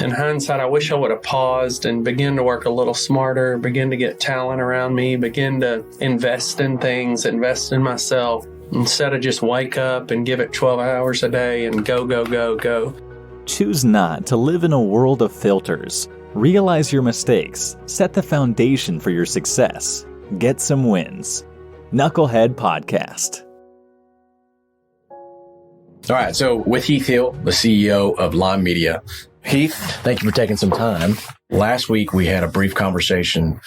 In hindsight, I wish I would have paused and begun to work a little smarter, begin to get talent around me, begin to invest in things, invest in myself, instead of just wake up and give it 12 hours a day and go, go, go, go. Choose not to live in a world of filters. Realize your mistakes. Set the foundation for your success. Get some wins. Knucklehead Podcast. All right, so with Heath Hill, the CEO of Lime Media. Heath, thank you for taking some time. Last week, we had a brief conversation,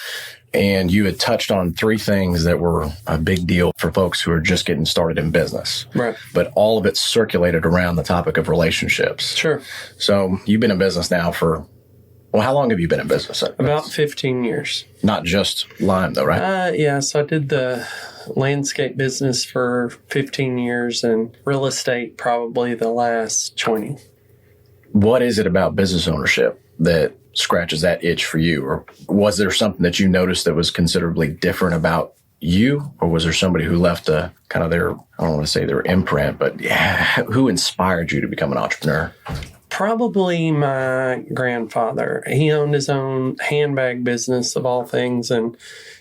and you had touched on three things that were a big deal for folks who are just getting started in business. Right. But all of it circulated around the topic of relationships. Sure. So you've been in business now for, well, how long have you been in business? About 15 years. Not just Lime, though, right? Yeah, so I did the landscape business for 15 years and real estate probably the last 20. What is it about business ownership that scratches that itch for you? Or was there something that you noticed that was considerably different about you? Or was there somebody who left a kind of their, I don't want to say their imprint, but yeah, who inspired you to become an entrepreneur? Probably my grandfather. He owned his own handbag business of all things and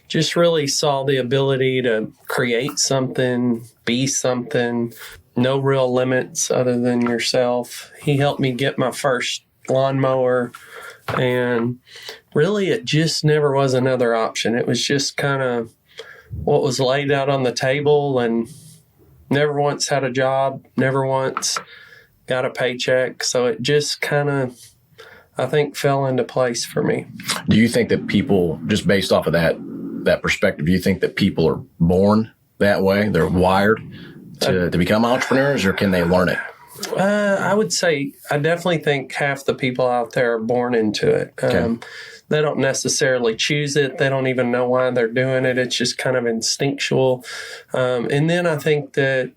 just really saw the ability to create something, be something, no real limits other than yourself. He helped me get my first lawnmower, and really it just never was another option. It was just kind of what was laid out on the table, and never once had a job, never once got a paycheck. So it just kind of, I think, fell into place for me. Do you think that people, just based off of that perspective, do you think that people are born that way? They're wired to become entrepreneurs, or can they learn it? I would say I definitely think half the people out there are born into it. Okay. They don't necessarily choose it. They don't even know why they're doing it. It's just kind of instinctual. And then I think that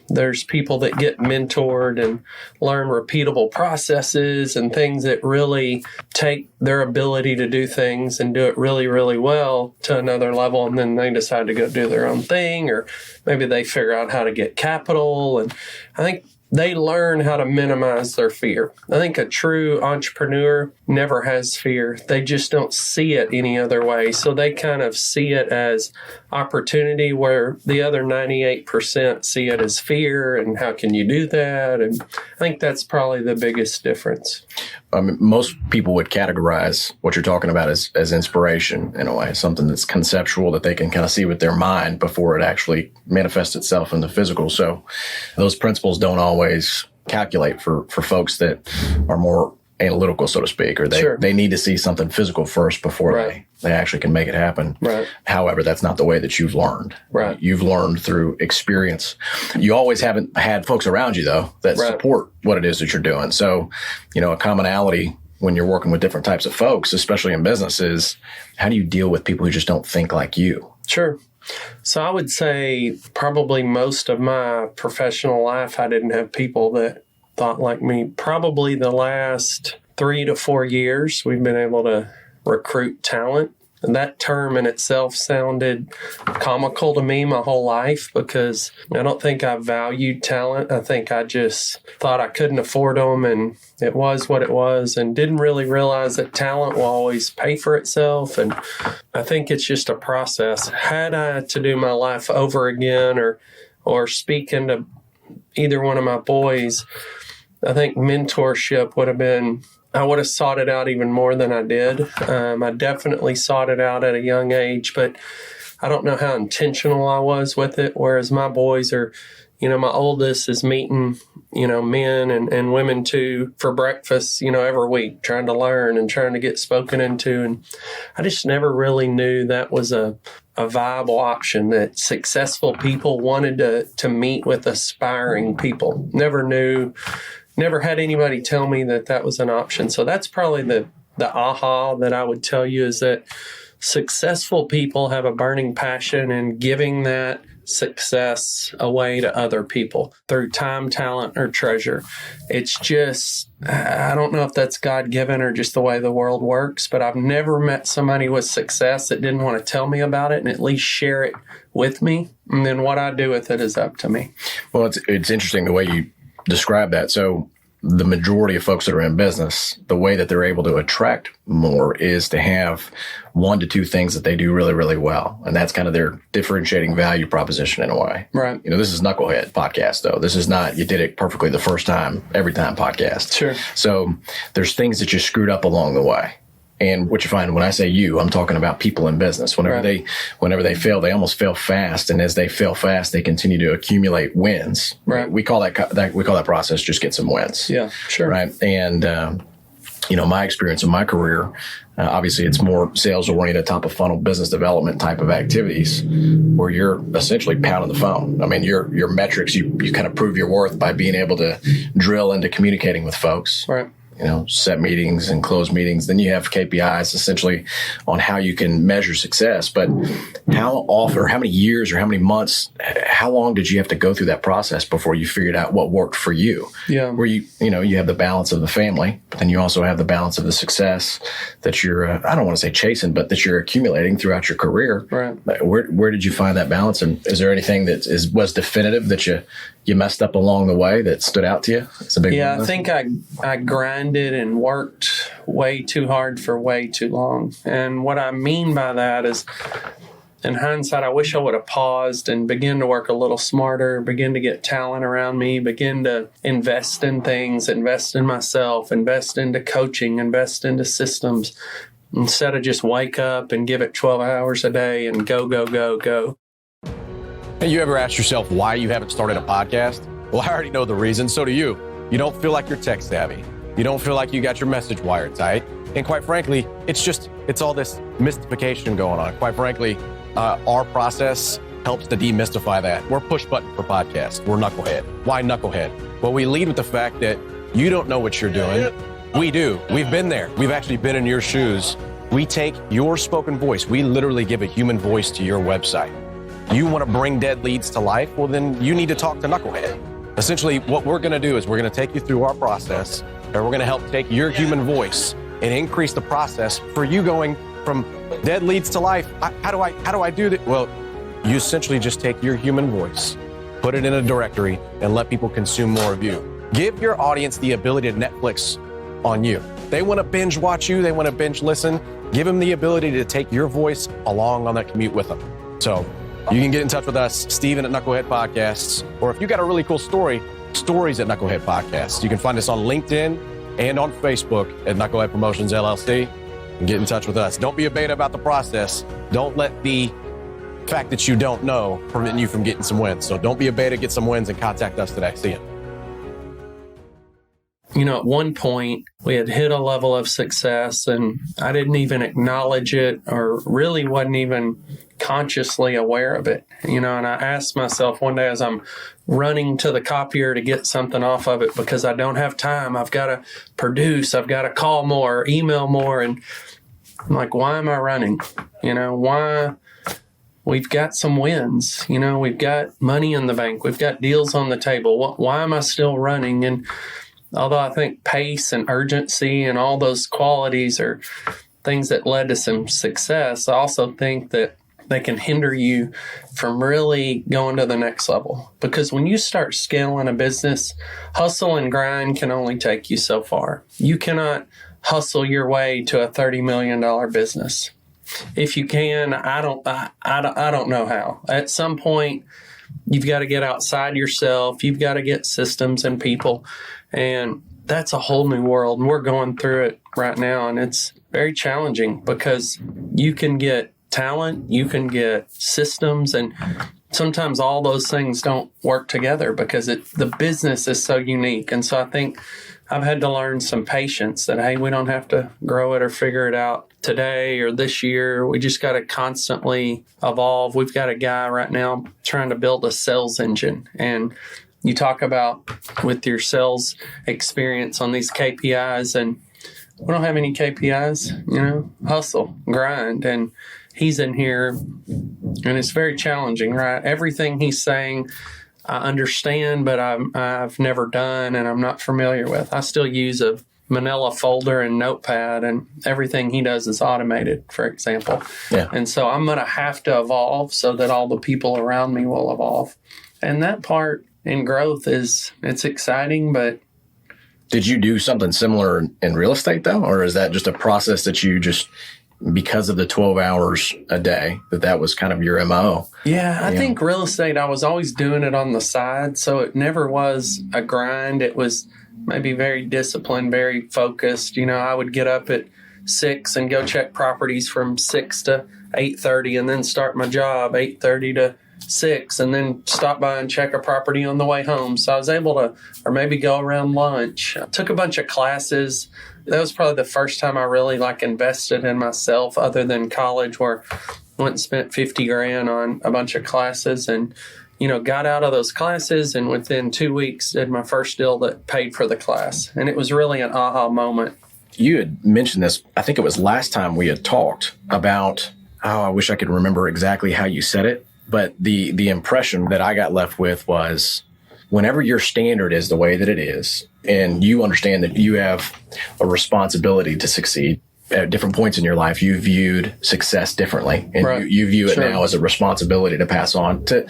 there's people that get mentored and learn repeatable processes and things that really take their ability to do things and do it really, really well to another level. And then they decide to go do their own thing, or maybe they figure out how to get capital. And I think they learn how to minimize their fear. I think a true entrepreneur never has fear. They just don't see it any other way. So they kind of see it as opportunity, where the other 98% see it as fear. And how can you do that? And I think that's probably the biggest difference. I mean, most people would categorize what you're talking about as inspiration in a way, something that's conceptual that they can kind of see with their mind before it actually manifests itself in the physical. So those principles don't always calculate for folks that are more analytical, so to speak, or they need to see something physical first before they actually can make it happen. Right. However, that's not the way that you've learned. Right. You've learned through experience. You always haven't had folks around you, though, that support what it is that you're doing. So, a commonality when you're working with different types of folks, especially in business, is how do you deal with people who just don't think like you? Sure. So I would say probably most of my professional life, I didn't have people that thought like me. Probably the last 3 to 4 years, we've been able to recruit talent. And that term in itself sounded comical to me my whole life, because I don't think I valued talent. I think I just thought I couldn't afford them, and it was what it was, and didn't really realize that talent will always pay for itself. And I think it's just a process. Had I to do my life over again, or speak into either one of my boys, I think mentorship would have been, I would have sought it out even more than I did. I definitely sought it out at a young age, but I don't know how intentional I was with it. Whereas my boys are, my oldest is meeting, men and women too for breakfast, every week, trying to learn and trying to get spoken into. And I just never really knew that was a viable option, that successful people wanted to meet with aspiring people. Never had anybody tell me that was an option. So that's probably the aha that I would tell you, is that successful people have a burning passion in giving that success away to other people through time, talent, or treasure. It's just, I don't know if that's God-given or just the way the world works, but I've never met somebody with success that didn't want to tell me about it and at least share it with me. And then what I do with it is up to me. Well, it's interesting the way you describe that. So the majority of folks that are in business, the way that they're able to attract more is to have 1 to 2 things that they do really, really well. And that's kind of their differentiating value proposition in a way. Right. You know, this is Knucklehead podcast, though. This is not, you did it perfectly the first time, every time podcast. Sure. So there's things that you screwed up along the way. And what you find when I say you, I'm talking about people in business. Whenever they fail, they almost fail fast. And as they fail fast, they continue to accumulate wins. Right. We call that process just get some wins. Yeah, sure. Right. And, my experience in my career, obviously it's more sales oriented, top of funnel business development type of activities where you're essentially pounding the phone. I mean, your metrics, you kind of prove your worth by being able to drill into communicating with folks. Right. Set meetings and close meetings. Then you have KPIs essentially on how you can measure success. But how often, or how many years, or how many months, how long did you have to go through that process before you figured out what worked for you? Yeah. Where you have the balance of the family, but then you also have the balance of the success that you're, I don't want to say chasing, but that you're accumulating throughout your career. Right. Where did you find that balance? And is there anything that was definitive that you messed up along the way that stood out to you? It's a big one. I think I grinded and worked way too hard for way too long. And what I mean by that is, in hindsight, I wish I would have paused and begin to work a little smarter, begin to get talent around me, begin to invest in things, invest in myself, invest into coaching, invest into systems, instead of just wake up and give it 12 hours a day and go, go, go, go. Hey, you ever asked yourself why you haven't started a podcast? Well, I already know the reason. So do you. You don't feel like you're tech savvy. You don't feel like you got your message wired tight. And quite frankly, it's all this mystification going on. Quite frankly, our process helps to demystify that. We're push button for podcasts. We're Knucklehead. Why Knucklehead? Well, we lead with the fact that you don't know what you're doing. We do. We've been there. We've actually been in your shoes. We take your spoken voice. We literally give a human voice to your website. You want to bring dead leads to life? Well, then you need to talk to Knucklehead. Essentially, what we're going to do is we're going to take you through our process, and we're going to help take your human voice and increase the process for you going from dead leads to life. How do I do that? Well, you essentially just take your human voice, put it in a directory, and let people consume more of you. Give your audience the ability to Netflix on you. They want to binge watch you. They want to binge listen. Give them the ability to take your voice along on that commute with them. So you can get in touch with us, Steven at Knucklehead Podcasts, or if you got a really cool story, Stories at Knucklehead Podcasts. You can find us on LinkedIn and on Facebook at Knucklehead Promotions LLC, and get in touch with us. Don't be a beta about the process. Don't let the fact that you don't know prevent you from getting some wins. So don't be a beta, get some wins, and contact us today. See you. At one point, we had hit a level of success, and I didn't even acknowledge it, or really wasn't even consciously aware of it. And I asked myself one day as I'm running to the copier to get something off of it because I don't have time. I've got to produce. I've got to call more, email more. And I'm like, why am I running? Why? We've got some wins. We've got money in the bank. We've got deals on the table. Why am I still running? And although I think pace and urgency and all those qualities are things that led to some success, I also think that they can hinder you from really going to the next level. Because when you start scaling a business, hustle and grind can only take you so far. You cannot hustle your way to a $30 million business. If you can, I don't know how. At some point, you've got to get outside yourself. You've got to get systems and people. And that's a whole new world. And we're going through it right now. And it's very challenging because you can get talent, you can get systems, and sometimes all those things don't work together because the business is so unique. And so I think I've had to learn some patience that, hey, we don't have to grow it or figure it out today or this year. We just got to constantly evolve. We've got a guy right now trying to build a sales engine. And you talk about with your sales experience on these KPIs, and we don't have any KPIs, hustle, grind. And he's in here, and it's very challenging, right? Everything he's saying, I understand, but I've never done and I'm not familiar with. I still use a manila folder and notepad, and everything he does is automated, for example. Yeah. And so I'm going to have to evolve so that all the people around me will evolve. And that part in growth it's exciting, but Did you do something similar in real estate though? Or is that just a process that you just, because of the 12 hours a day, that was kind of your MO? Yeah, I think real estate, I was always doing it on the side. So it never was a grind. It was maybe very disciplined, very focused. I would get up at 6 and go check properties from 6 to 8:30 and then start my job 8:30 to 6 and then stop by and check a property on the way home. So I was able to, or maybe go around lunch. I took a bunch of classes. That was probably the first time I really invested in myself other than college, where I went and spent 50 grand on a bunch of classes and, got out of those classes and within 2 weeks did my first deal that paid for the class. And it was really an aha moment. You had mentioned this, I think it was last time we had talked about, I wish I could remember exactly how you said it, but the impression that I got left with was whenever your standard is the way that it is, and you understand that you have a responsibility to succeed at different points in your life, you viewed success differently. And right. you view it now as a responsibility to pass on to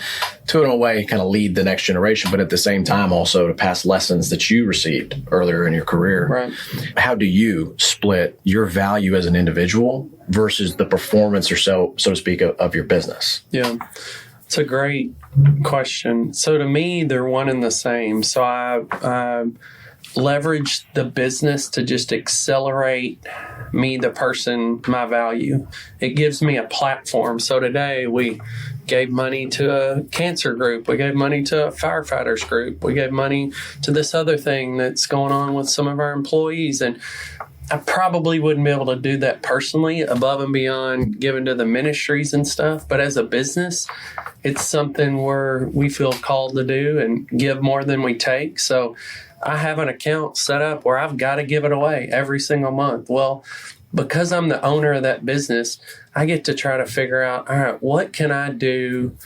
in a way, kind of lead the next generation, but at the same time also to pass lessons that you received earlier in your career. Right. How do you split your value as an individual versus the performance, or so to speak, of your business? Yeah, it's a great question. So to me, they're one and the same. So I leverage the business to just accelerate me, the person, my value. It gives me a platform. So today we gave money to a cancer group. We gave money to a firefighters group. We gave money to this other thing that's going on with some of our employees. And I probably wouldn't be able to do that personally above and beyond giving to the ministries and stuff. But as a business, it's something where we feel called to do and give more than we take. So I have an account set up where I've got to give it away every single month. Well, because I'm the owner of that business, I get to try to figure out, all right, what can I do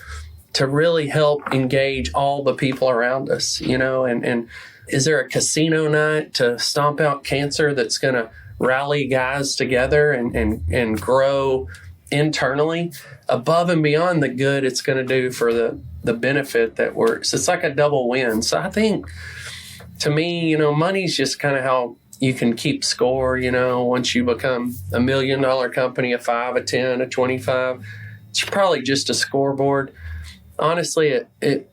to really help engage all the people around us, and is there a casino night to stomp out cancer that's going to rally guys together and grow internally above and beyond the good it's going to do for the benefit that works? It's like a double win. So I think, to me, money's just kind of how you can keep score. Once you become $1 million company, a 5, a 10, a 25, it's probably just a scoreboard. Honestly, it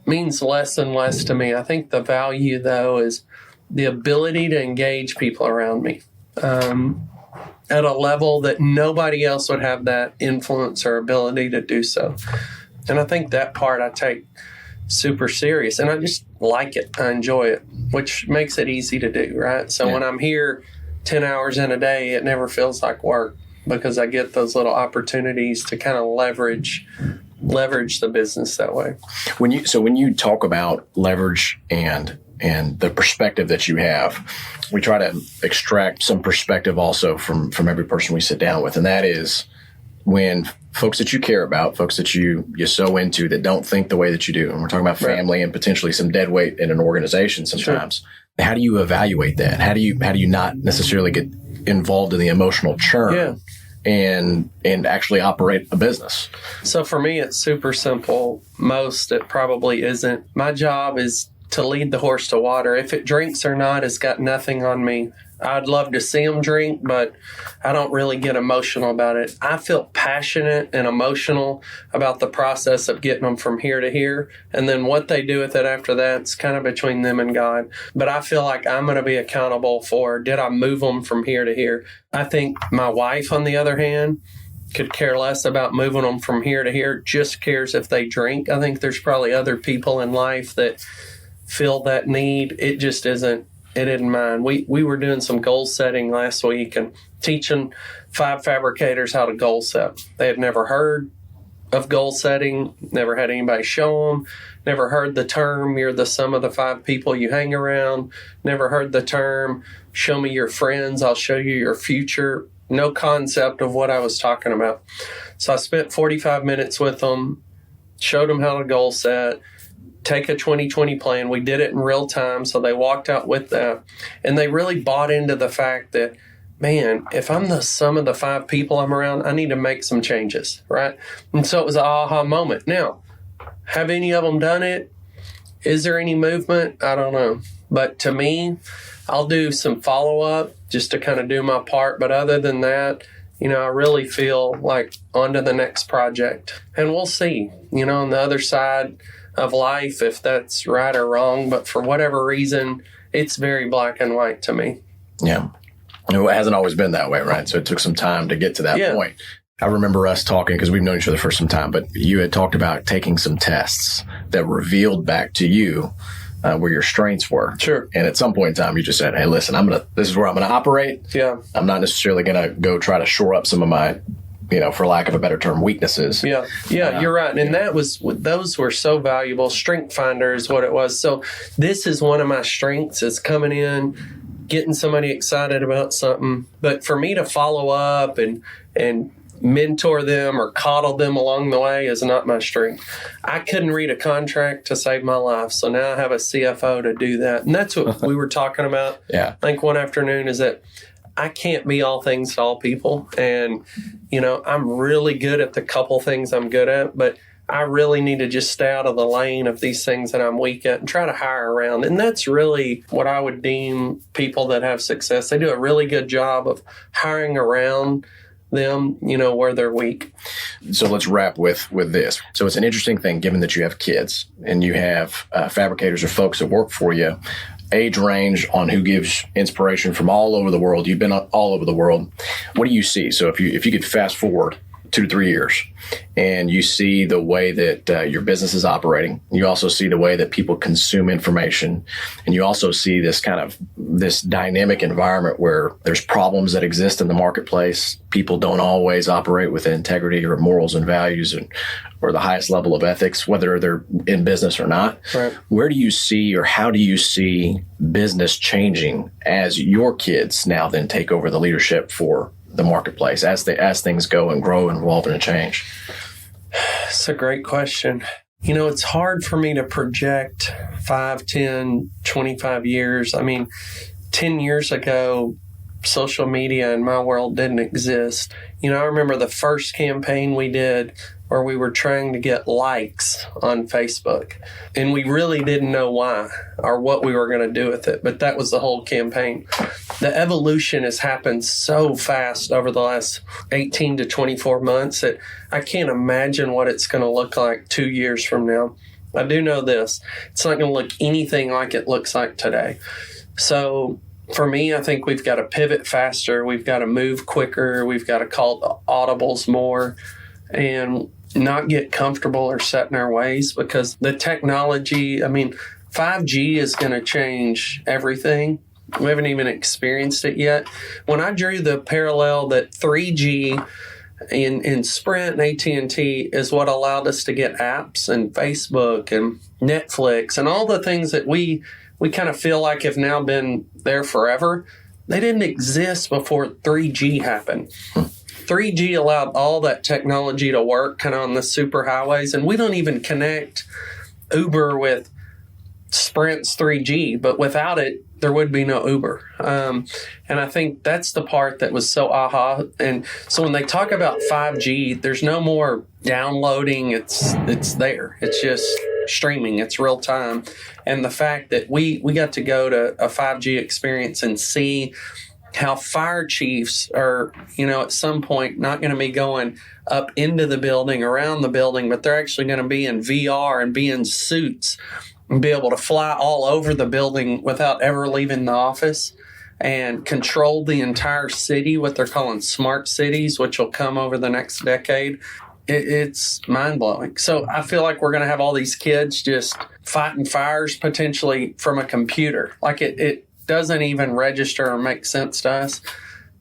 means less and less to me. I think the value, though, is the ability to engage people around me at a level that nobody else would have that influence or ability to do so. And I think that part I take super serious, and I just like it. I enjoy it, which makes it easy to do, right? So when I'm here 10 hours in a day, it never feels like work because I get those little opportunities to kind of leverage the business that way. When you talk about leverage and the perspective that you have, we try to extract some perspective also from every person we sit down with, and that is when folks that you care about, folks that you're so into that don't think the way that you do, and we're talking about family and potentially some dead weight in an organization sometimes. Sure. How do you evaluate that? How do you not necessarily get involved in the emotional churn and actually operate a business? So for me, it's super simple. Most, it probably isn't. My job is to lead the horse to water. If it drinks or not, it's got nothing on me. I'd love to see them drink, but I don't really get emotional about it. I feel passionate and emotional about the process of getting them from here to here. And then what they do with it after that's kind of between them and God. But I feel like I'm going to be accountable for, did I move them from here to here? I think my wife, on the other hand, could care less about moving them from here to here, just cares if they drink. I think there's probably other people in life that feel that need. It just isn't. It isn't mine. We were doing some goal setting last week and teaching 5 fabricators how to goal set. They had never heard of goal setting, never had anybody show them, never heard the term, you're the sum of the 5 people you hang around, never heard the term, show me your friends, I'll show you your future. No concept of what I was talking about. So I spent 45 minutes with them, showed them how to goal set, take a 2020 plan. We did it in real time, so they walked out with that. And they really bought into the fact that, man, if I'm the sum of the 5 people I'm around, I need to make some changes, right? And so it was an aha moment. Now, have any of them done it? Is there any movement? I don't know. But to me, I'll do some follow-up just to kind of do my part. But other than that, I really feel like on to the next project. And we'll see, on the other side of life, if that's right or wrong. But for whatever reason, it's very black and white to me. Yeah. It hasn't always been that way, right? So it took some time to get to that point. I remember us talking, because we've known each other for some time, but you had talked about taking some tests that revealed back to you where your strengths were. Sure. And at some point in time, you just said, hey, listen, this is where I'm going to operate. Yeah. I'm not necessarily going to go try to shore up some of my, for lack of a better term, weaknesses. Yeah. Yeah, you're right. And those were so valuable. Strength Finder is what it was. So this is one of my strengths, is coming in, getting somebody excited about something. But for me to follow up and mentor them or coddle them along the way is not my strength. I couldn't read a contract to save my life. So now I have a CFO to do that. And that's what we were talking about. Yeah. I think one afternoon, is that I can't be all things to all people. And, I'm really good at the couple things I'm good at, but I really need to just stay out of the lane of these things that I'm weak at and try to hire around. And that's really what I would deem people that have success. They do a really good job of hiring around them, where they're weak. So let's wrap with this. So it's an interesting thing, given that you have kids and you have fabricators or folks that work for you, age range on who gives inspiration from all over the world. You've been all over the world. What do you see? So if you could fast forward 2 to 3 years and you see the way that your business is operating, you also see the way that people consume information, and you also see this dynamic environment where there's problems that exist in the marketplace. People don't always operate with integrity or morals and values or the highest level of ethics, whether they're in business or not. Right. Where do you see, or how do you see business changing as your kids now then take over the leadership for the marketplace as things go and grow and evolve and change? It's a great question. It's hard for me to project 5, 10, 25 years. 10 years ago, social media in my world didn't exist. I remember the first campaign we did where we were trying to get likes on Facebook, and we really didn't know why or what we were going to do with it, but that was the whole campaign. The evolution has happened so fast over the last 18 to 24 months that I can't imagine what it's going to look like 2 years from now. I do know this: it's not going to look anything like it looks like today. So for me, I think we've got to pivot faster. We've got to move quicker. We've got to call audibles more and not get comfortable or set in our ways, because the technology, 5G is going to change everything. We haven't even experienced it yet. When I drew the parallel that 3G in Sprint and AT&T is what allowed us to get apps and Facebook and Netflix and all the things that we kind of feel like have now been there forever, they didn't exist before 3G happened. 3G allowed all that technology to work kind of on the superhighways, and we don't even connect Uber with Sprint's 3G, but without it, there would be no Uber. And I think that's the part that was so aha. And so when they talk about 5G, there's no more downloading. It's there. It's just streaming. It's real time. And the fact that we got to go to a 5G experience and see how fire chiefs are, at some point not going to be going up into the building, around the building, but they're actually going to be in VR and be in suits and be able to fly all over the building without ever leaving the office and control the entire city, what they're calling smart cities, which will come over the next decade. It's mind-blowing. So I feel like we're going to have all these kids just fighting fires potentially from a computer. Like it doesn't even register or make sense to us,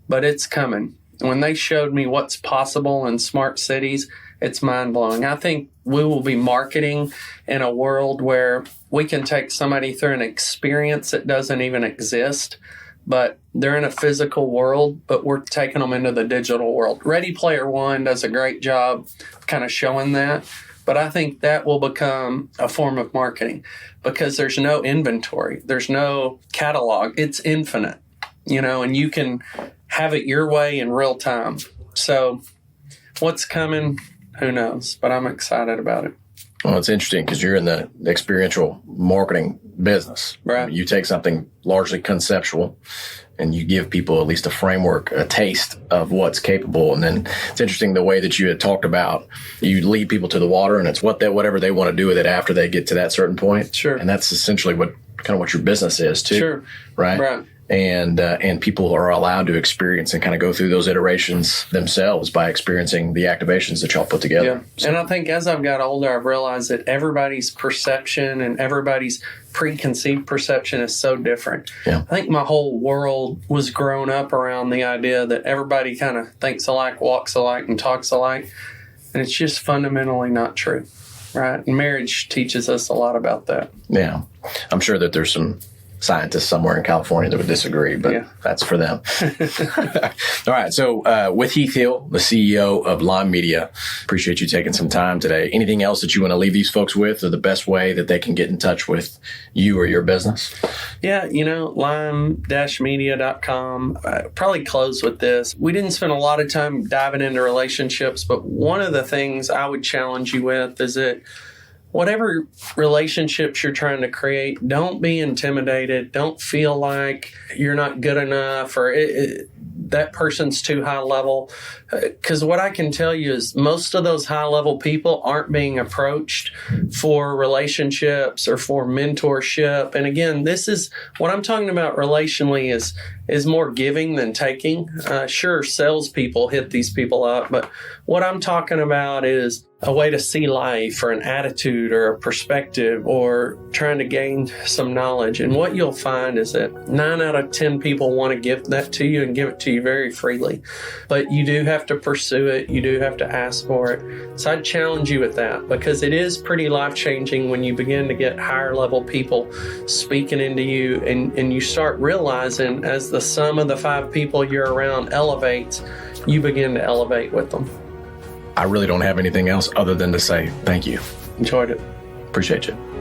but it's coming. When they showed me what's possible in smart cities, it's mind-blowing. I think we will be marketing in a world where we can take somebody through an experience that doesn't even exist, but they're in a physical world, but we're taking them into the digital world. Ready Player One does a great job kind of showing that, but I think that will become a form of marketing because there's no inventory. There's no catalog. It's infinite, and you can have it your way in real time. So what's coming, who knows? But I'm excited about it. Well, it's interesting because you're in the experiential marketing business. Right. You take something largely conceptual and you give people at least a framework, a taste of what's capable. And then it's interesting the way that you had talked about, you lead people to the water and it's whatever they want to do with it after they get to that certain point. Sure. And that's essentially what your business is too. Sure. Right. Right. And people are allowed to experience and kind of go through those iterations themselves by experiencing the activations that y'all put together. Yeah. So, And I think as I've got older, I've realized that everybody's perception and everybody's preconceived perception is so different. Yeah. I think my whole world was grown up around the idea that everybody kind of thinks alike, walks alike, and talks alike. And it's just fundamentally not true. Right. And marriage teaches us a lot about that. yeah, I'm sure that there's some scientists somewhere in California that would disagree, but that's for them. All right. So with Heath Hill, the CEO of Lime Media, appreciate you taking some time today. Anything else that you want to leave these folks with, or the best way that they can get in touch with you or your business? Yeah, lime-media.com. Probably close with this. We didn't spend a lot of time diving into relationships, but one of the things I would challenge you with is that whatever relationships you're trying to create, don't be intimidated. Don't feel like you're not good enough or that person's too high level. Because what I can tell you is most of those high level people aren't being approached for relationships or for mentorship. And again, this is what I'm talking about relationally is more giving than taking. Sure, salespeople hit these people up, but what I'm talking about is a way to see life or an attitude or a perspective or trying to gain some knowledge. And what you'll find is that 9 out of 10 people want to give that to you and give it to you very freely. But you do have to pursue it. You do have to ask for it. So I'd challenge you with that because it is pretty life-changing when you begin to get higher level people speaking into you and you start realizing as the sum of the 5 people you're around elevates, you begin to elevate with them. I really don't have anything else other than to say thank you. Enjoyed it. Appreciate you.